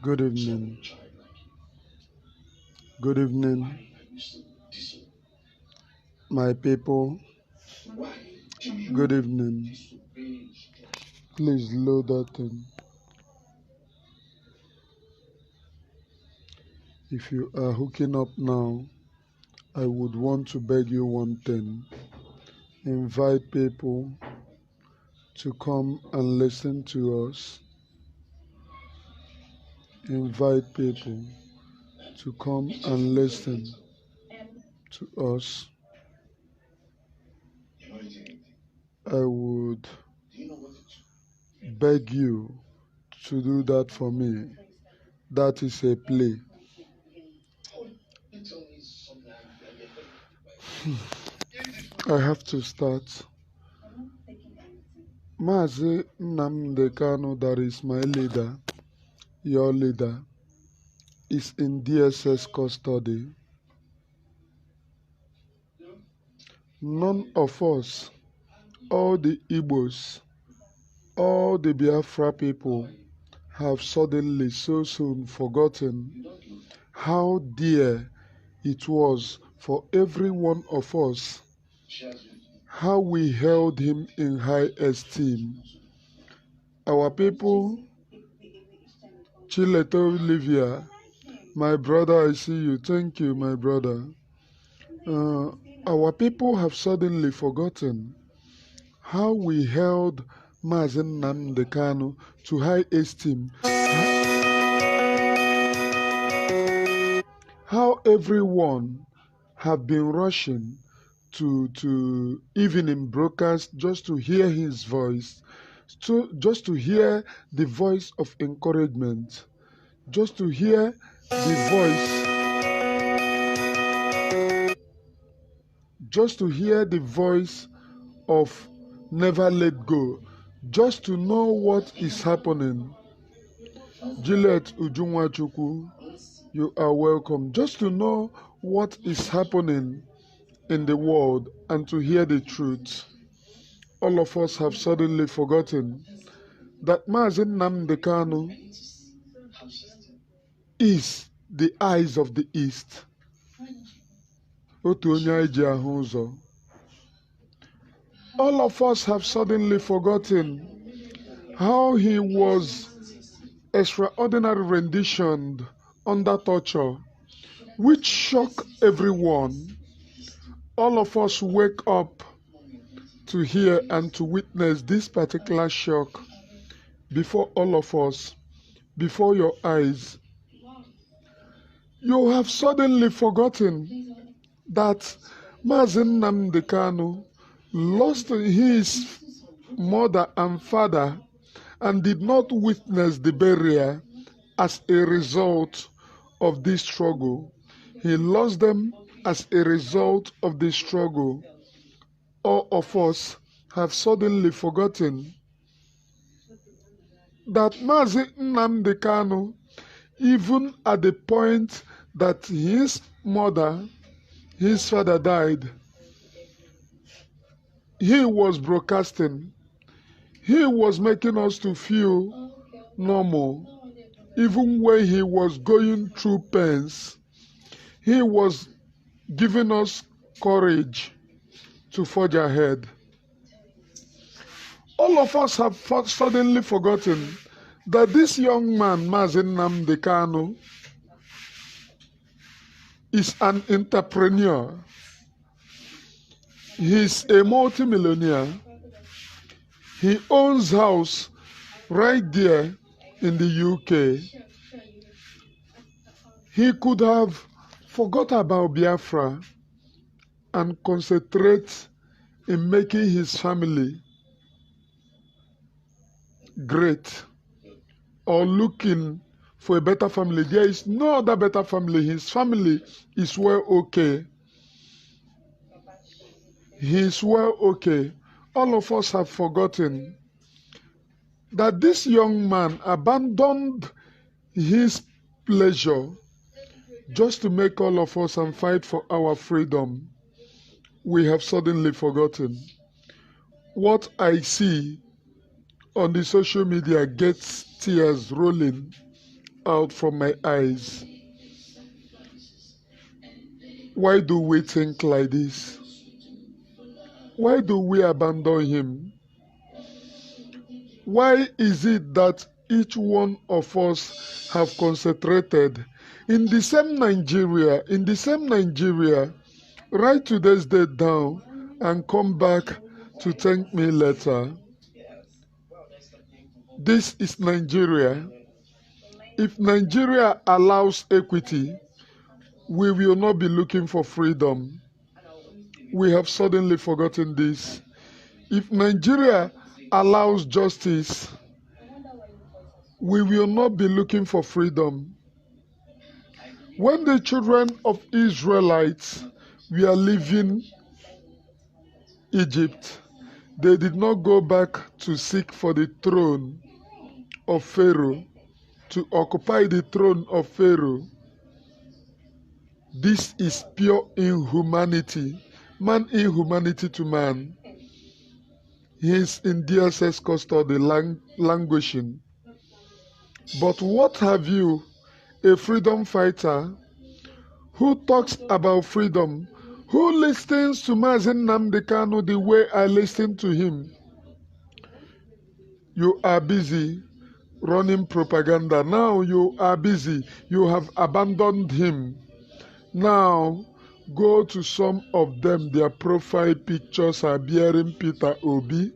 Good evening. Good evening, my people. Good evening. Please load that in. If you are hooking up now, I would want to beg you one thing. Invite people to come and listen to us. Invite people to come and listen to us. I would beg you to do that for me. That is a play. I have to start. Mazi Nnamdi Kanu, that is my leader, your leader, is in DSS custody. None of us, all the Igbos, all the Biafra people, have suddenly so soon forgotten how dear it was for every one of us, how we held him in high esteem. Our people, Chileto Olivia, my brother, I see you. Thank you, my brother. Our people have suddenly forgotten how we held Mazi Nnamdi Kanu to high esteem, how everyone have been rushing to evening broadcast just to hear his voice, just to hear the voice of encouragement, just to hear the voice of never let go, just to know what is happening. Juliet Ujunwachukwu, you are welcome. Just to know what is happening in the world and to hear the truth. All of us have suddenly forgotten that Mazi Nnamdi Kanu is the eyes of the East. Otu onye anyị ji ahụ ụzọ. All of us have suddenly forgotten how he was extraordinary rendition under torture, which shocked everyone. All of us wake up to hear and to witness this particular shock before all of us, before your eyes. You have suddenly forgotten that Mazi Nnamdi Kanu lost his mother and father and did not witness the burial as a result of this struggle. He lost them as a result of this struggle. All of us have suddenly forgotten that Mazi Nnamdi Kanu, even at the point that his mother, his father died, he was broadcasting. He was making us to feel normal. Even when he was going through pains, he was giving us courage to forge ahead. All of us have suddenly forgotten that this young man, Mazi Nnamdi Kanu, is an entrepreneur. He's a multimillionaire. He owns house right there in the UK. He could have forgot about Biafra and concentrate in making his family great or looking for a better family. There is no other better family. His family is well okay. He is well okay. All of us have forgotten that this young man abandoned his pleasure just to make all of us and fight for our freedom. We have suddenly forgotten. What I see on the social media gets tears rolling out from my eyes. Why do we think like this? Why do we abandon him? Why is it that each one of us have concentrated in the same Nigeria, write today's date down and come back to thank me later? This is Nigeria. If Nigeria allows equity, we will not be looking for freedom. We have suddenly forgotten this. If Nigeria allows justice, we will not be looking for freedom. When the children of Israelites were leaving Egypt, they did not go back to seek for the throne of Pharaoh, to occupy the throne of Pharaoh. This is pure inhumanity, man inhumanity to man. He is in DSS custody languishing. But what have you, a freedom fighter, who talks about freedom, who listens to Mazen Nnamdi Kanu the way I listen to him? You are busy running propaganda. Now you are busy. You have abandoned him. Now go to some of them. Their profile pictures are bearing Peter Obi,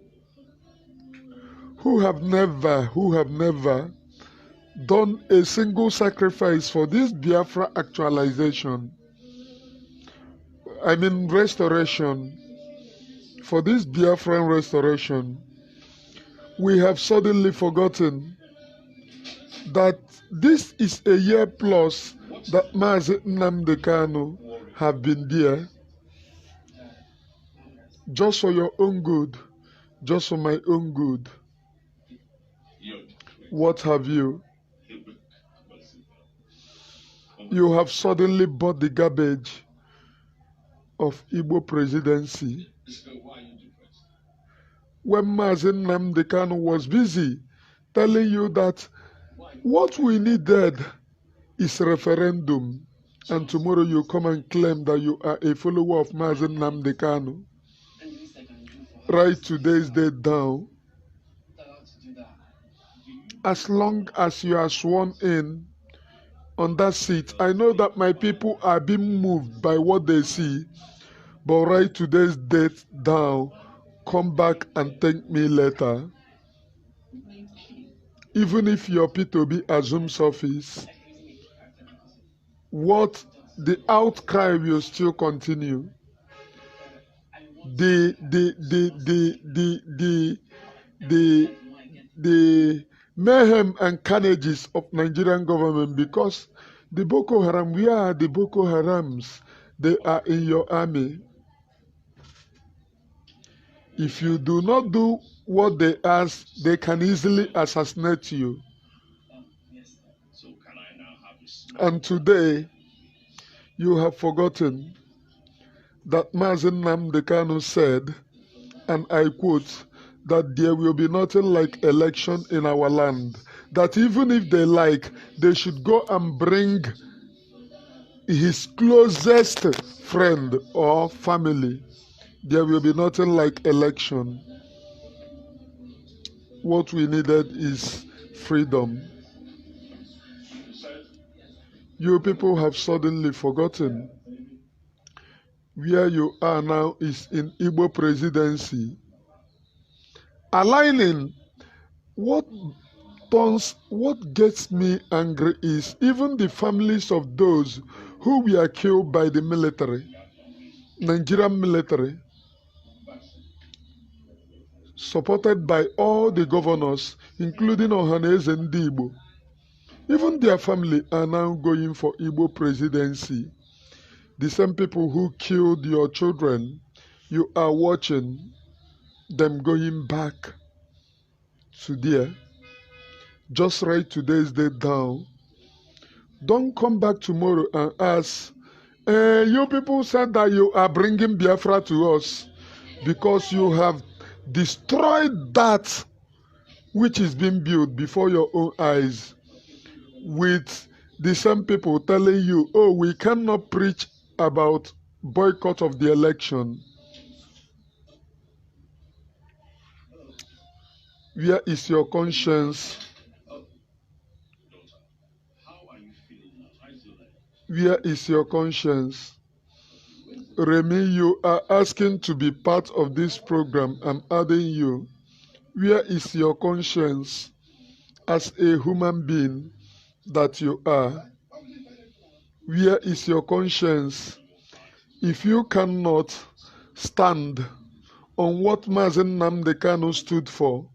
who have never done a single sacrifice for this Biafra actualization. I mean restoration. For this Biafran restoration. We have suddenly forgotten that this is a year plus that Mazi Nnamdi Kanu have been there. Just for your own good, just for my own good. What have you? You have suddenly bought the garbage of Igbo presidency. When Mazi Nnamdi Kanu was busy telling you that what we needed is referendum, and tomorrow you come and claim that you are a follower of Mazi Nnamdi Kanu. Write today's date down. As long as you are sworn in on that seat, I know that my people are being moved by what they see, but write today's date down. Come back and thank me later. Even if your P2B assumes office, what the outcry will still continue. The mayhem and carnages of Nigerian government, because the Boko Haram, we are the Boko Harams. They are in your army. If you do not do what they ask, they can easily assassinate you. And today, you have forgotten that Mazi Nnamdi Kanu said, and I quote, that there will be nothing like election in our land. That even if they like, they should go and bring his closest friend or family. There will be nothing like election. What we needed is freedom. You people have suddenly forgotten. Where you are now is in Igbo presidency. Aligning, what gets me angry is even the families of those who were killed by the military, Nigerian military, supported by all the governors, including Ohaneze Ndigbo. Even their family are now going for Igbo presidency. The same people who killed your children, you are watching them going back to there. Just write today's date down. Don't come back tomorrow and ask, you people said that you are bringing Biafra to us because you have destroyed that which is being built before your own eyes. with the same people telling you, oh, we cannot preach about boycott of the election. Where is your conscience? Where is your conscience? Remy, you are asking to be part of this program. I'm adding you. Where is your conscience as a human being that you are? Where is your conscience? If you cannot stand on what Mazen Nnamdi Kanu stood for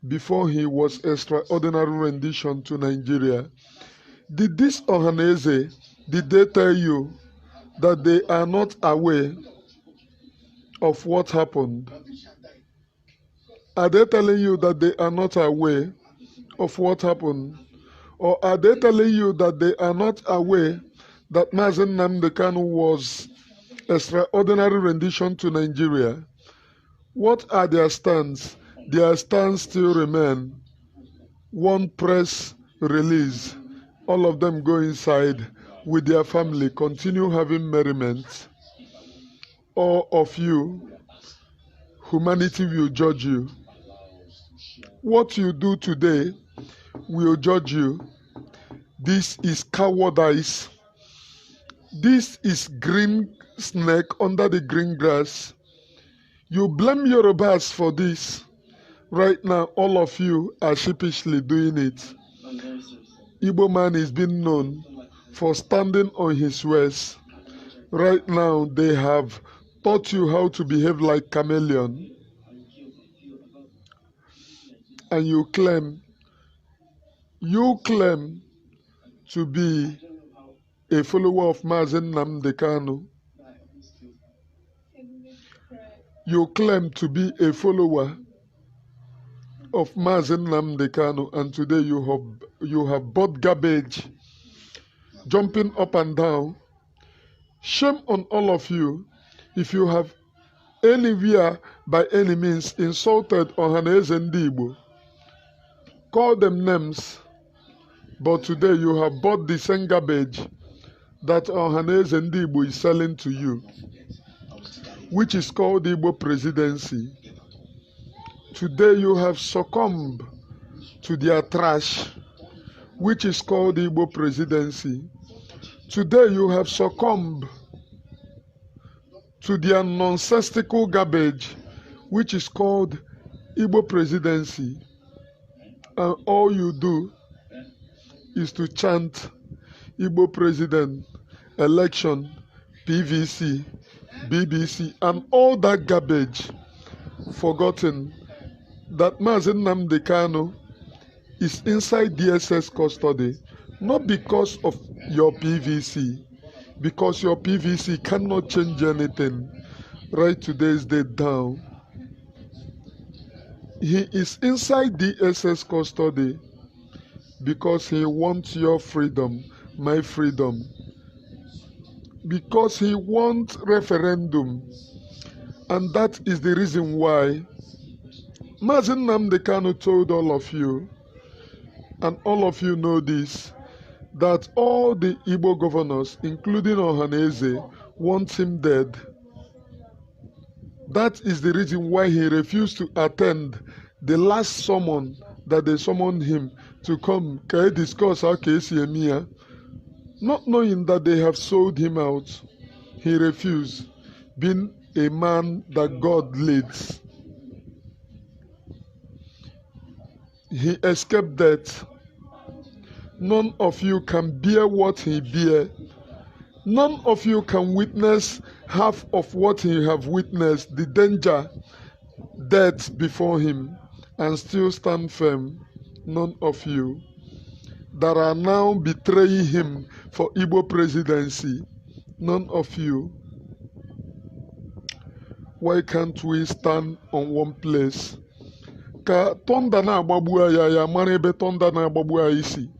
before he was extraordinary rendition to Nigeria, did this Ohaneze, did they tell you that they are not aware of what happened? Are they telling you that they are not aware of what happened? Or are they telling you that they are not aware that Mazen Nnamdi Kanu was extraordinary rendition to Nigeria? What are their stands? Their stands still remain. One press release. All of them go inside with their family, continue having merriment. All of you, humanity will judge you. What you do today will judge you. This is cowardice. This is green snake under the green grass. You blame Yorubas for this. Right now, all of you are sheepishly doing it. Igbo man is being known for standing on his words. Right now, they have taught you how to behave like chameleon. And you claim to be a follower of Mazen Nnamdi Kanu. You claim to be a follower of Mazen Nnamdi Kanu, and today you have bought garbage, jumping up and down. Shame on all of you if you have anywhere by any means insulted Ohaneze Ndi Igbo. Call them names, but today you have bought the same garbage that Ohaneze Ndi Igbo is selling to you, which is called the Igbo presidency. Today you have succumbed to their trash, which is called the Igbo presidency. Today you have succumbed to their nonsensical garbage, which is called Igbo presidency. And all you do is to chant Igbo president, election, PVC, BBC, and all that garbage, forgotten that Mazen Nnamdi Kanu is inside DSS custody, not because of your PVC, because your PVC cannot change anything. Right today's date down. He is inside DSS custody because he wants your freedom, my freedom. Because he wants referendum. And that is the reason why Mazen Nnamdi Kanu told all of you, and all of you know this, that all the Igbo governors, including Ohaneze, want him dead. That is the reason why he refused to attend the last summon that they summoned him to come discuss how KCMia, not knowing that they have sold him out. He refused, being a man that God leads. He escaped death. None of you can bear what he bear. None of you can witness half of what he have witnessed, the danger, death before him, and still stand firm. None of you that are now betraying him for Igbo presidency. None of you. Why can't we stand on one place? Ka thunder na agbagbu ya mara ebe thunder na agbagbu ya isi.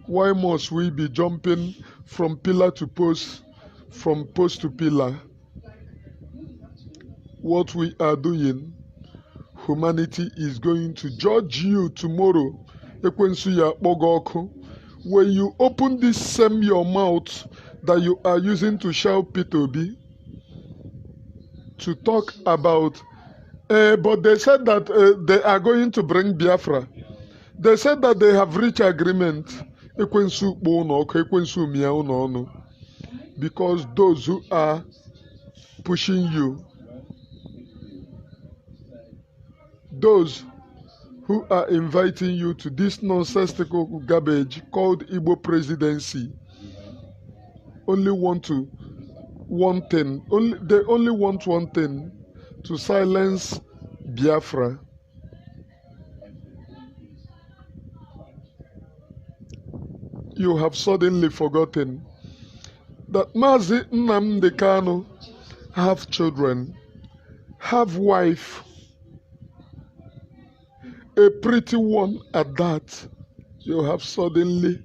Why must we be jumping from pillar to post, from post to pillar? What we are doing, humanity is going to judge you tomorrow. Ekwensu ya akpọgo ọkụ. when you open this same your mouth that you are using to shout P2B, to talk about, but they said that they are going to bring Biafra. They said that they have reached agreement. Because those who are pushing you, those who are inviting you to this nonsensical garbage called Igbo presidency, only want one thing. They only want one thing: to silence Biafra. You have suddenly forgotten that Mazi Nnamdi Kanu have children, have wife, a pretty one at that. You have suddenly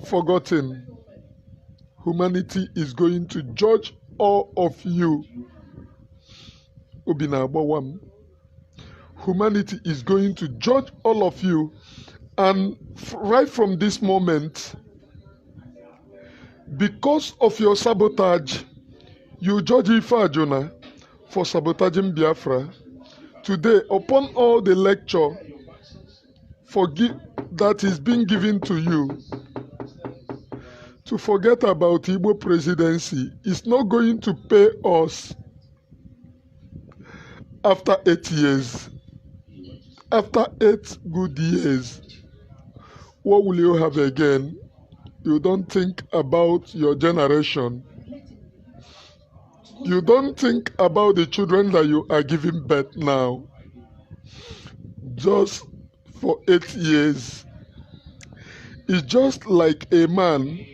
forgotten. Humanity is going to judge all of you. Obinabawam. Humanity is going to judge all of you. And right from this moment, because of your sabotage, you judge Ifa Jonah for sabotaging Biafra. Today, upon all the lecture that is being given to you, to forget about Igbo presidency is not going to pay us after 8 years. After 8 good years, what will you have again? You don't think about your generation. You don't think about the children that you are giving birth now. Just for 8 years. It's just like a man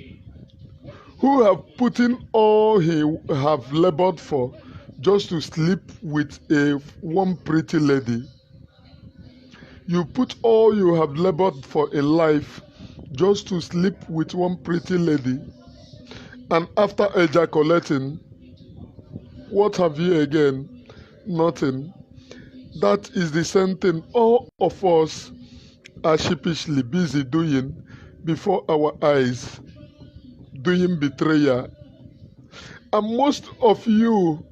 who have put in all he have labored for just to sleep with one pretty lady. You put all you have labored for in life just to sleep with one pretty lady, and after ejaculating, what have you again? Nothing. That is the same thing all of us are sheepishly busy doing before our eyes, doing betrayal. And most of you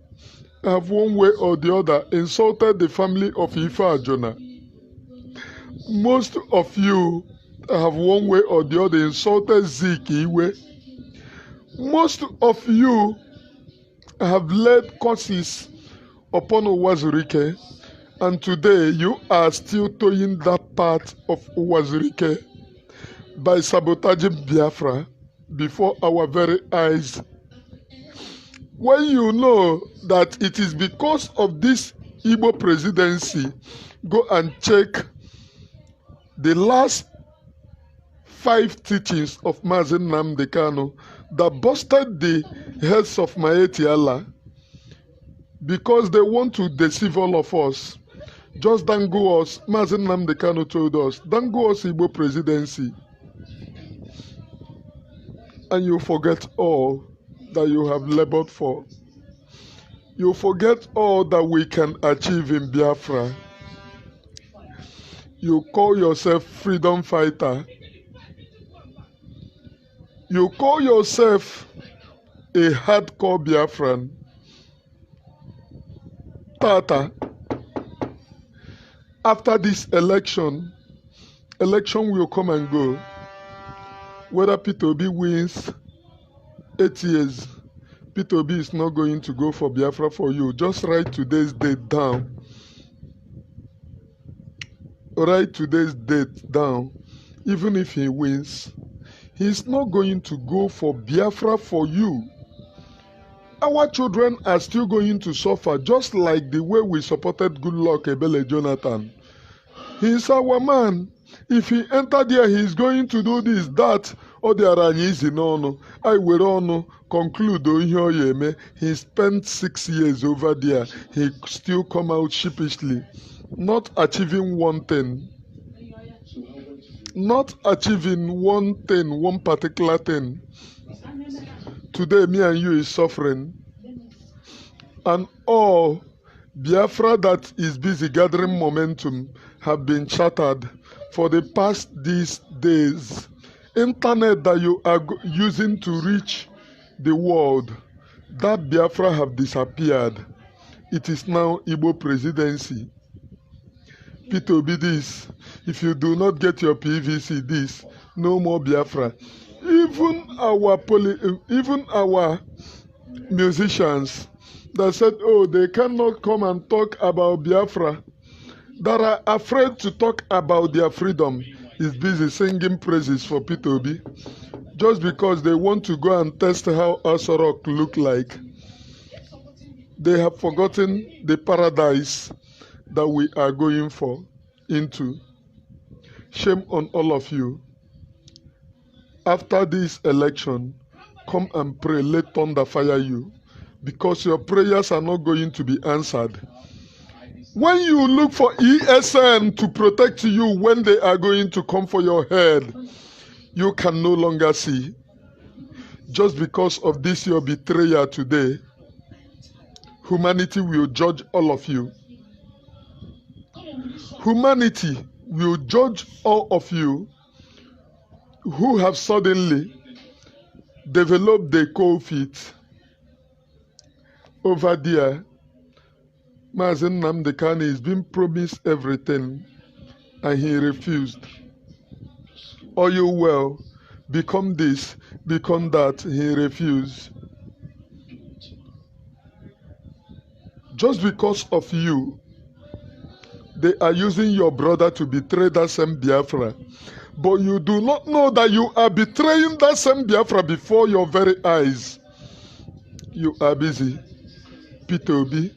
have one way or the other insulted the family of Ifa Jonah. Most of you have one way or the other insulted Zeke Iwe. Most of you have led curses upon Uwazurike, and today you are still towing that part of Uwazurike by sabotaging Biafra before our very eyes. When you know that it is because of this Igbo presidency, go and check the last 5 teachings of Mazi Nnamdi Kanu that busted the heads of Maeti Allah, because they want to deceive all of us. Just don't go us. Mazi Nnamdi Kanu told us, don't go us Igbo presidency, and you forget all that you have labored for. You forget all that we can achieve in Biafra. You call yourself freedom fighter. You call yourself a hardcore Biafran. Tata, after this election will come and go. Whether P2B wins 8 years, P2B is not going to go for Biafra for you. Just write today's date down. Write today's date down. Even if he wins, he's not going to go for Biafra for you. Our children are still going to suffer, just like the way we supported Goodluck Ebele Jonathan. He's our man. If he enter there, he's going to do this, that, or the Aranyizi no. I will conclude he spent 6 years over there. He still come out sheepishly, not achieving one thing. Not achieving one thing, one particular thing. Today, me and you is suffering. And all Biafra that is busy gathering momentum have been shattered for the past these days. internet that you are using to reach the world, that Biafra have disappeared. It is now Igbo presidency. Peter Obi this, if you do not get your PVC this, no more Biafra. Even our musicians that said, oh, they cannot come and talk about Biafra, that are afraid to talk about their freedom, is busy singing praises for Peter Obi, just because they want to go and test how Aso Rock look like. They have forgotten the paradise that we are going into. Shame on all of you. After this election, come and pray, let thunder fire you, because your prayers are not going to be answered. When you look for ESN to protect you when they are going to come for your head, you can no longer see. Just because of this your betrayal today, humanity will judge all of you. Humanity will judge all of you who have suddenly developed the cold feet. Over there, Mazen Nnamdi Kanu is being promised everything and he refused. Or you will become this, become that, he refused. Just because of you, they are using your brother to betray that same Biafra. But you do not know that you are betraying that same Biafra before your very eyes. You are busy. Peter Obi.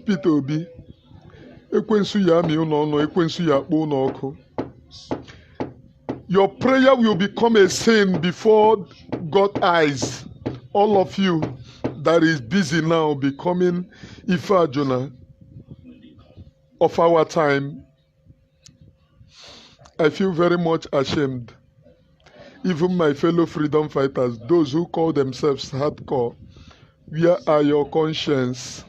Peter Obi. Ekwensu ya mi uno, ekwensu ya akpo uno oku. Your prayer will become a sin before God's eyes. All of you that is busy now becoming Ife Ajuna of our time, I feel very much ashamed. Even my fellow freedom fighters, those who call themselves hardcore, where are your conscience?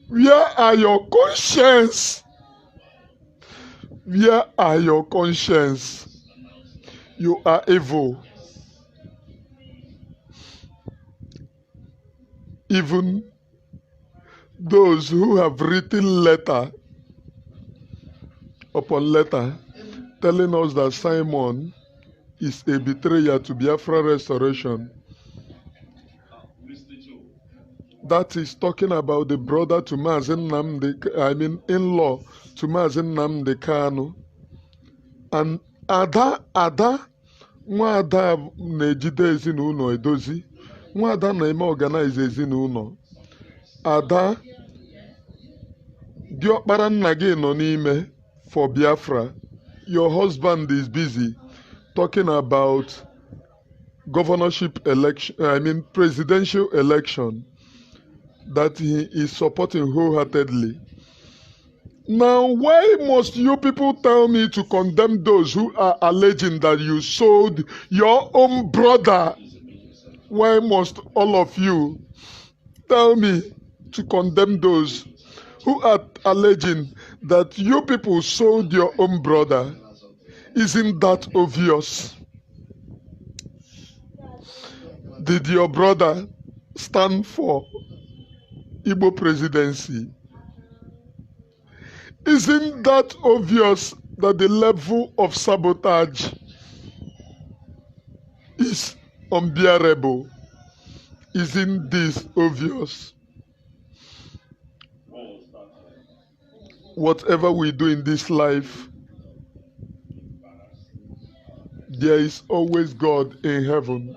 Where are your conscience? Where are your conscience? You are evil. Even those who have written letter upon letter telling us that Simon is a betrayer to Biafra restoration. That is talking about the brother to Mazen Nnamdi, in-law to Mazen Nnamdi Kanu. And Ada, Nwada na-ejide ezinụlọ edozi. Nwada na-eme organize ezinụlọ. Ada, diokpara nna gị nọ n'ime for Biafra. Your husband is busy talking about governorship election, presidential election that he is supporting wholeheartedly. Now, why must you people tell me to condemn those who are alleging that you sold your own brother? Why must all of you tell me to condemn those who are alleging that you people sold your own brother? Isn't that obvious? Did your brother stand for Igbo presidency? Isn't that obvious that the level of sabotage is unbearable? Isn't this obvious? Whatever we do in this life, there is always God in heaven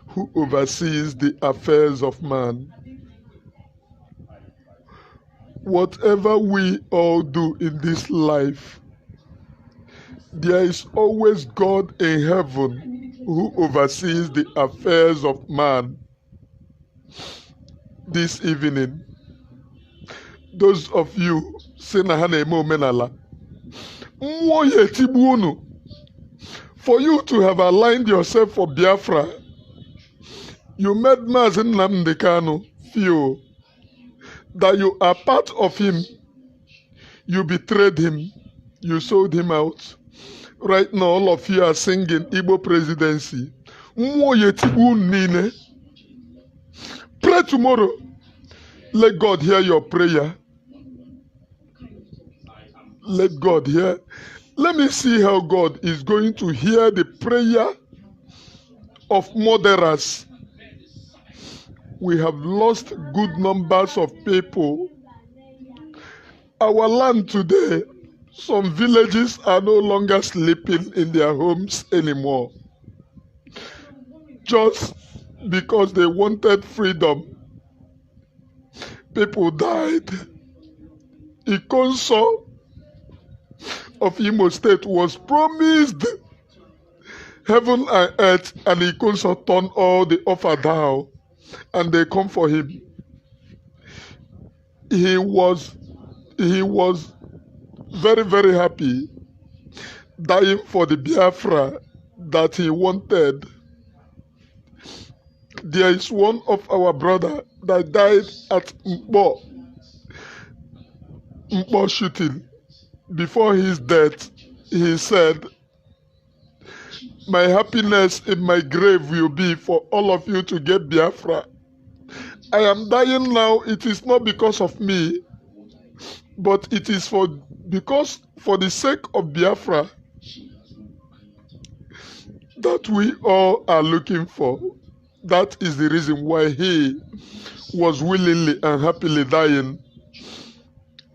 who oversees the affairs of man. Whatever we all do in this life, there is always God in heaven who oversees the affairs of man. This evening, those of you say na ha na-eme omenala, mmụọ ya etigbu unu. For you to have aligned yourself for Biafra, you made Mazen Nnamdi Kanu feel that you are part of him. You betrayed him. You sold him out. Right now, all of you are singing Igbo presidency. Pray tomorrow. Let God hear your prayer. Let God hear. Let me see how God is going to hear the prayer of murderers. We have lost good numbers of people. Our land today, some villages are no longer sleeping in their homes anymore. Just because they wanted freedom, people died. Ikonso of Imo State was promised heaven and earth, and Ikonso turned all the offer down, and they come for him. He was very, very happy, dying for the Biafra that he wanted. There is one of our brother that died at Mpo shooting. Before his death, he said, "My happiness in my grave will be for all of you to get Biafra. I am dying now. It is not because of me, but it is for the sake of Biafra that we all are looking for." That is the reason why he was willingly and happily dying,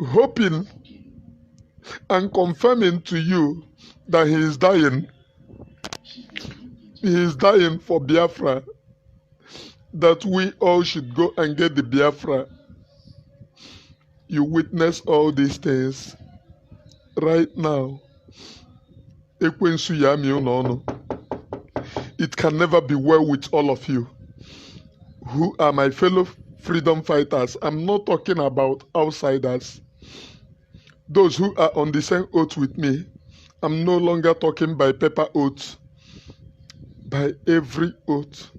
hoping and confirming to you that he is dying. He is dying for Biafra, that we all should go and get the Biafra. You witness all these things right now. Ekwensu ya mi unono. It can never be well with all of you who are my fellow freedom fighters. I'm not talking about outsiders. Those who are on the same oath with me, I'm no longer talking by paper oath, by every oath.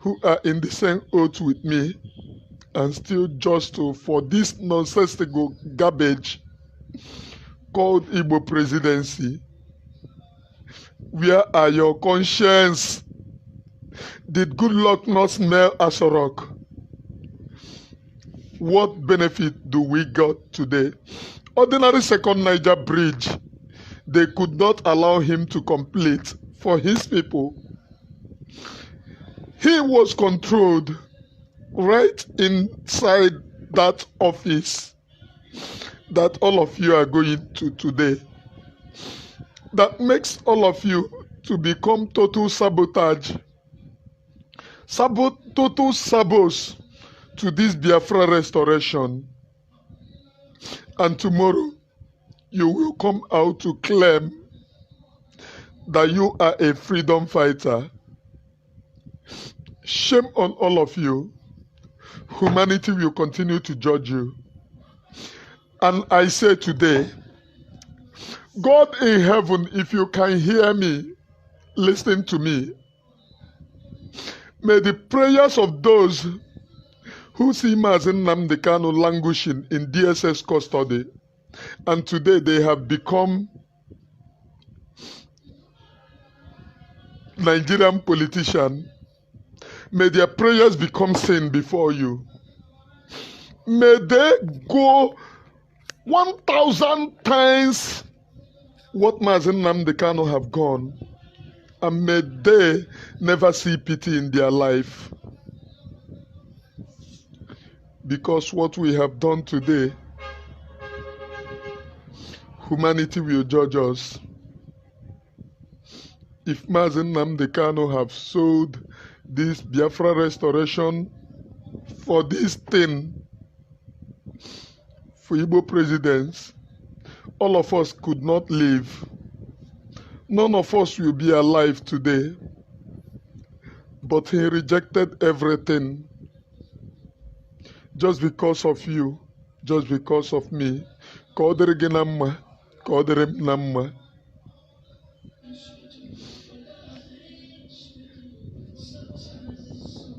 Who are in the same oath with me and still just for this nonsensical garbage called Igbo presidency. Where are your conscience? Did good luck not smell as a rock? What benefit do we got today? Ordinary second Niger bridge, they could not allow him to complete for his people. He was controlled right inside that office that all of you are going to today. That makes all of you to become total sabotage, total sabos to this Biafra restoration. And tomorrow, you will come out to claim that you are a freedom fighter. Shame on all of you. Humanity will continue to judge you. And I say today, God in heaven, if you can hear me, listen to me. May the prayers of those who see Mazen Nnamdi Kanu languishing in DSS custody, and today they have become Nigerian politicians, may their prayers become sin before you. May they go 1,000 times what Mazen Nnamdi Kanu have gone, and may they never see pity in their life. Because what we have done today, humanity will judge us. If Mazen Nnamdi Kanu have sold this Biafra restoration for this thing, for Igbo presidents, all of us could not live. None of us will be alive today. But he rejected everything just because of you, just because of me.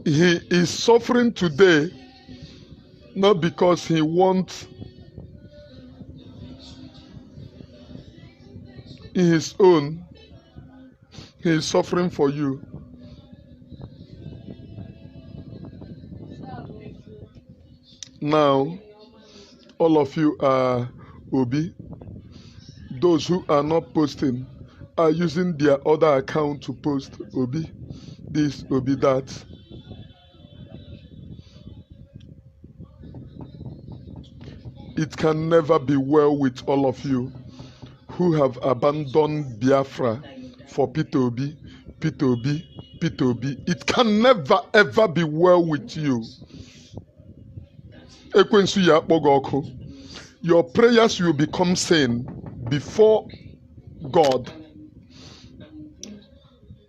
He is suffering today, not because he wants in his own, he is suffering for you. Now, all of you are Obi. Those who are not posting are using their other account to post Obi this, Obi that. It can never be well with all of you who have abandoned Biafra for Peter Obi, Peter Obi, Peter Obi. It can never ever be well with you. Ekwensu ya akpọgọ ọkụ. Your prayers will become sin before God.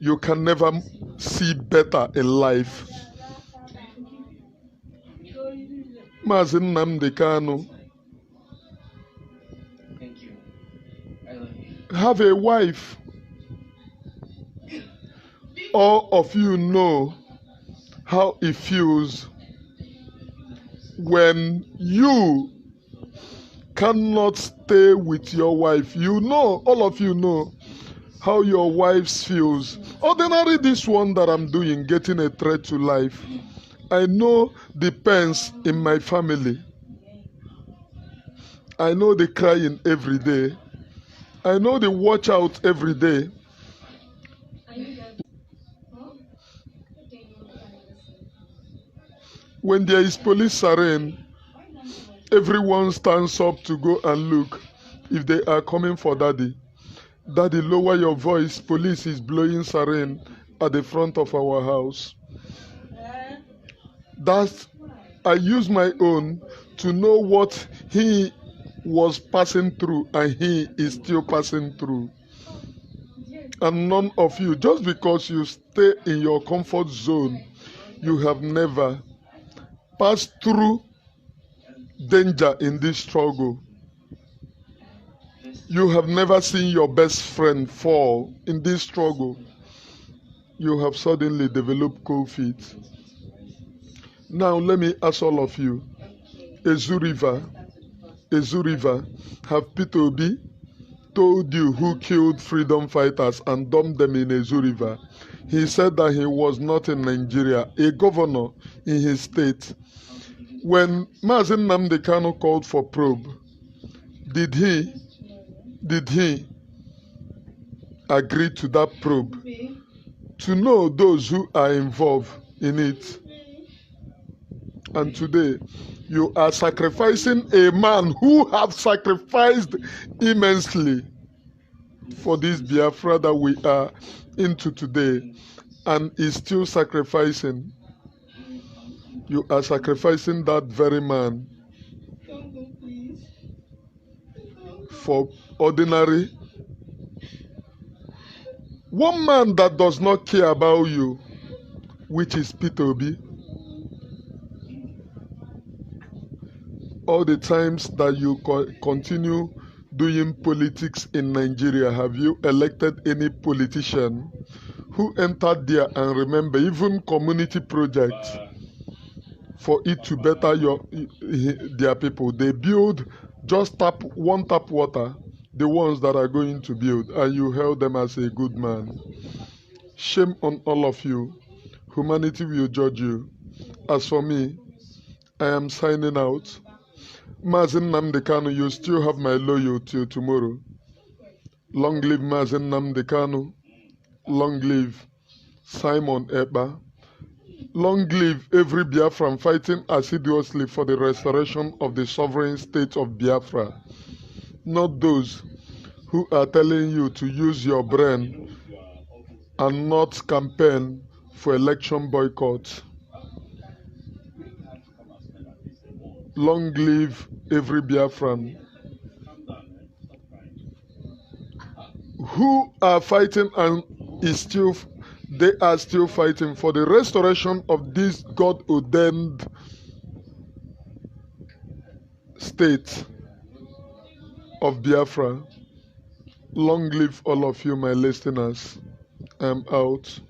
You can never see better in life. Maazị Nnamdi Kanu, have a wife. All of you know how it feels when you cannot stay with your wife. You know, all of you know how your wives feels. Ordinary this one that I'm doing, getting a threat to life. I know the pains in my family. I know the crying every day. I know the watch out every day. When there is police siren, everyone stands up to go and look if they are coming for daddy. Daddy, lower your voice. Police is blowing siren at the front of our house. I use my own to know what he was passing through and he is still passing through. And none of you, just because you stay in your comfort zone, you have never passed through danger in this struggle. You have never seen your best friend fall in this struggle. You have suddenly developed cold feet. Now let me ask all of you, Ezu River, have Peter Obi told you who killed freedom fighters and dumped them in Ezu River? He said that he was not in Nigeria, a governor in his state. When Maazị Nnamdi Kanu called for probe, did he agree to that probe to know those who are involved in it? And today, you are sacrificing a man who have sacrificed immensely for this Biafra that we are into today, and is still sacrificing. You are sacrificing that very man for ordinary. One man that does not care about you, which is Peter Obi. All the times that you continue doing politics in Nigeria, have you elected any politician who entered there and remember even community projects for it to better their people? They build just one tap water, the ones that are going to build, and you hail them as a good man. Shame on all of you. Humanity will judge you. As for me, I am signing out. Maazị Nnamdi Kanu, you still have my loyalty till tomorrow. Long live Maazị Nnamdi Kanu. Long live Simon Ekpa. Long live every Biafran fighting assiduously for the restoration of the sovereign state of Biafra. Not those who are telling you to use your brain and not campaign for election boycott. Long live every Biafran who are fighting and they are still fighting for the restoration of this God-ordained state of Biafra. Long live all of you, my listeners. I'm out.